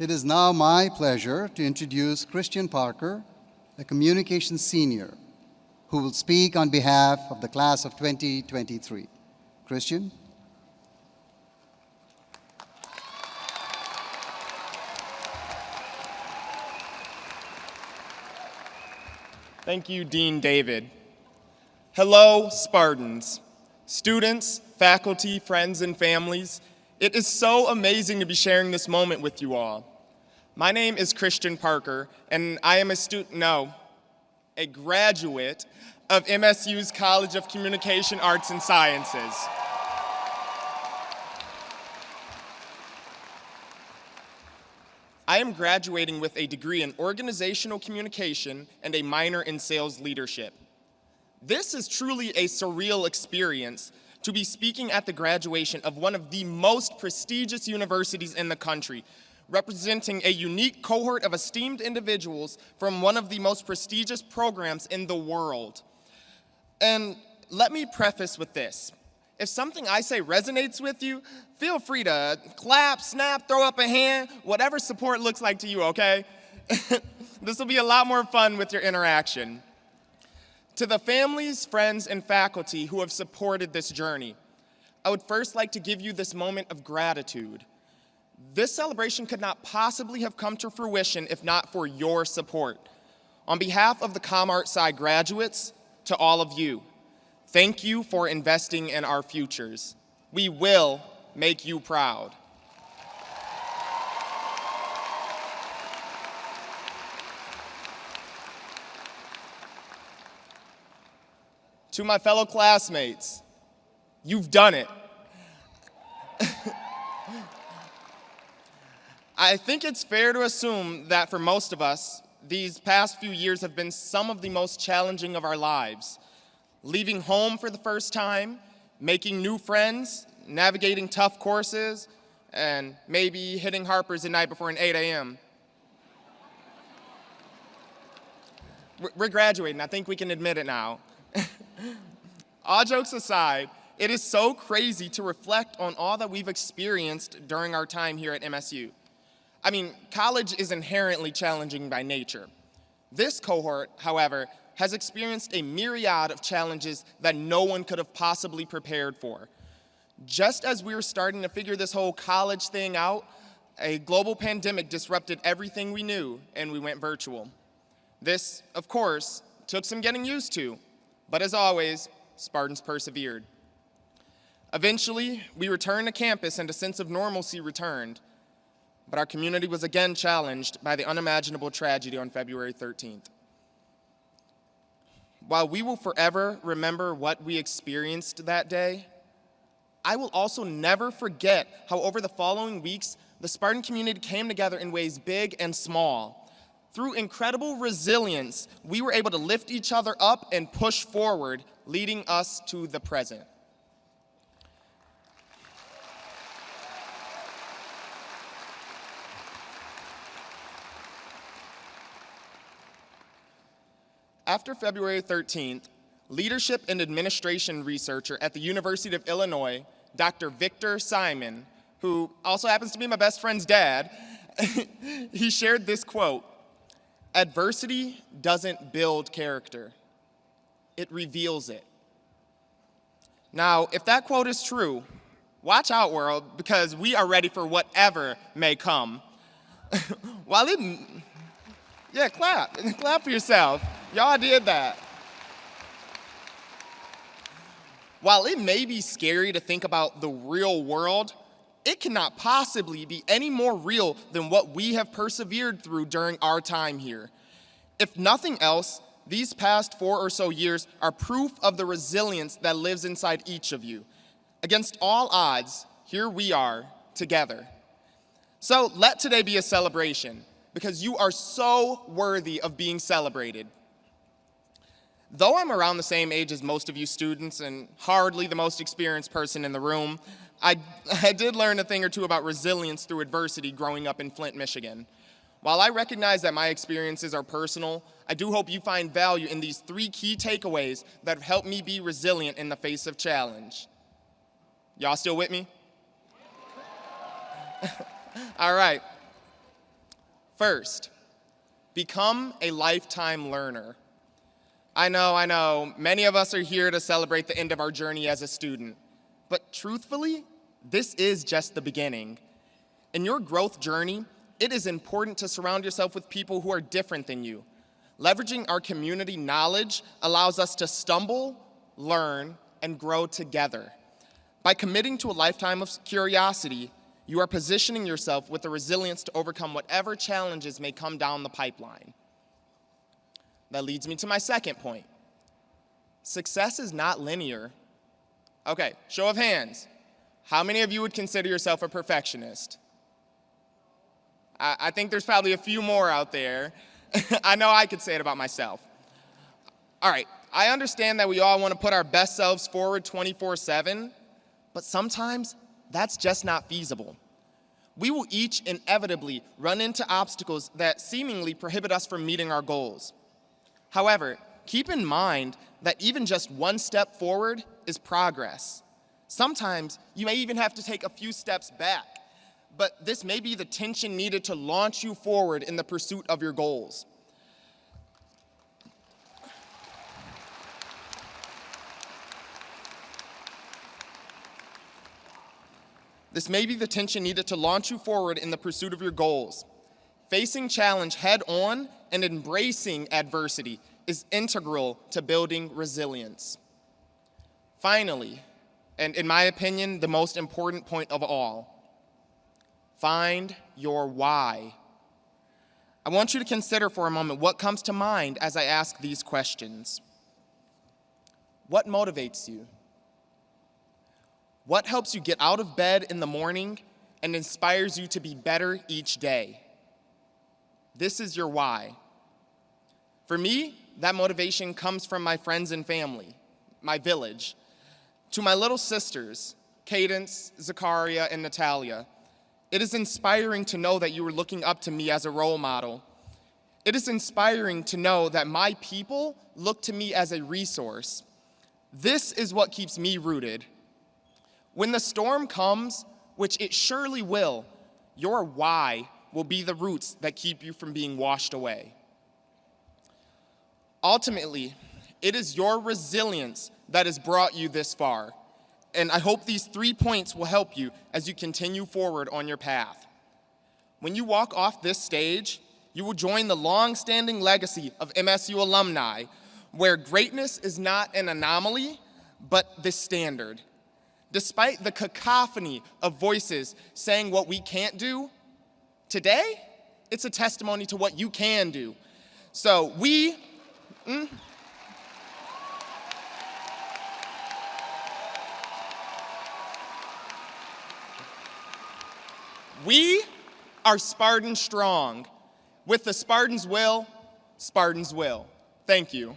It is now my pleasure to introduce Christian Parker, a communications senior, who will speak on behalf of the class of 2023. Christian? Thank you, Dean David. Hello, Spartans, students, faculty, friends, and families. It is so amazing to be sharing this moment with you all. My name is Christian Parker, and I am a graduate of MSU's College of Communication Arts and Sciences. I am graduating with a degree in organizational communication and a minor in sales leadership. This is truly a surreal experience to be speaking at the graduation of one of the most prestigious universities in the country, representing a unique cohort of esteemed individuals from one of the most prestigious programs in the world. And let me preface with this. If something I say resonates with you, feel free to clap, snap, throw up a hand, whatever support looks like to you, okay? This will be a lot more fun with your interaction. To the families, friends, and faculty who have supported this journey, I would first like to give you this moment of gratitude. This celebration could not possibly have come to fruition if not for your support. On behalf of the ComArt Sci graduates, to all of you, thank you for investing in our futures. We will make you proud. To my fellow classmates, you've done it. I think it's fair to assume that for most of us, these past few years have been some of the most challenging of our lives. Leaving home for the first time, making new friends, navigating tough courses, and maybe hitting Harper's at night before an 8 a.m. We're graduating, I think we can admit it now. All jokes aside, it is so crazy to reflect on all that we've experienced during our time here at MSU. I mean, college is inherently challenging by nature. This cohort, however, has experienced a myriad of challenges that no one could have possibly prepared for. Just as we were starting to figure this whole college thing out, a global pandemic disrupted everything we knew, and we went virtual. This, of course, took some getting used to, but as always, Spartans persevered. Eventually, we returned to campus and a sense of normalcy returned, but our community was again challenged by the unimaginable tragedy on February 13th. While we will forever remember what we experienced that day, I will also never forget how over the following weeks, the Spartan community came together in ways big and small. Through incredible resilience, we were able to lift each other up and push forward, leading us to the present. After February 13th, leadership and administration researcher at the University of Illinois, Dr. Victor Simon, who also happens to be my best friend's dad, he shared this quote: "Adversity doesn't build character, it reveals it." Now, if that quote is true, watch out, world, because we are ready for whatever may come. Yeah, clap for yourself. Y'all did that. While it may be scary to think about the real world, it cannot possibly be any more real than what we have persevered through during our time here. If nothing else, these past 4 or so years are proof of the resilience that lives inside each of you. Against all odds, here we are, together. So let today be a celebration, because you are so worthy of being celebrated. Though I'm around the same age as most of you students and hardly the most experienced person in the room, I did learn a thing or two about resilience through adversity growing up in Flint, Michigan. While I recognize that my experiences are personal, I do hope you find value in these 3 key takeaways that have helped me be resilient in the face of challenge. Y'all still with me? All right. First, become a lifetime learner. I know, many of us are here to celebrate the end of our journey as a student, but truthfully, this is just the beginning. In your growth journey, it is important to surround yourself with people who are different than you. Leveraging our community knowledge allows us to stumble, learn, and grow together. By committing to a lifetime of curiosity, you are positioning yourself with the resilience to overcome whatever challenges may come down the pipeline. That leads me to my second point. Success is not linear. Okay, show of hands. How many of you would consider yourself a perfectionist? I think there's probably a few more out there. I know I could say it about myself. All right, I understand that we all want to put our best selves forward 24/7, but sometimes that's just not feasible. We will each inevitably run into obstacles that seemingly prohibit us from meeting our goals. However, keep in mind that even just one step forward is progress. Sometimes you may even have to take a few steps back, but this may be the tension needed to launch you forward in the pursuit of your goals. This may be the tension needed to launch you forward in the pursuit of your goals. Facing challenge head on and embracing adversity is integral to building resilience. Finally, and in my opinion, the most important point of all, find your why. I want you to consider for a moment what comes to mind as I ask these questions. What motivates you? What helps you get out of bed in the morning and inspires you to be better each day? This is your why. For me, that motivation comes from my friends and family, my village. To my little sisters, Cadence, Zakaria, and Natalia, it is inspiring to know that you are looking up to me as a role model. It is inspiring to know that my people look to me as a resource. This is what keeps me rooted. When the storm comes, which it surely will, your why will be the roots that keep you from being washed away. Ultimately, it is your resilience that has brought you this far, and I hope these 3 points will help you as you continue forward on your path. When you walk off this stage, you will join the long-standing legacy of MSU alumni, where greatness is not an anomaly, but the standard. Despite the cacophony of voices saying what we can't do, today, it's a testimony to what you can do. So we are Spartan strong. With the Spartans will, Spartans will. Thank you.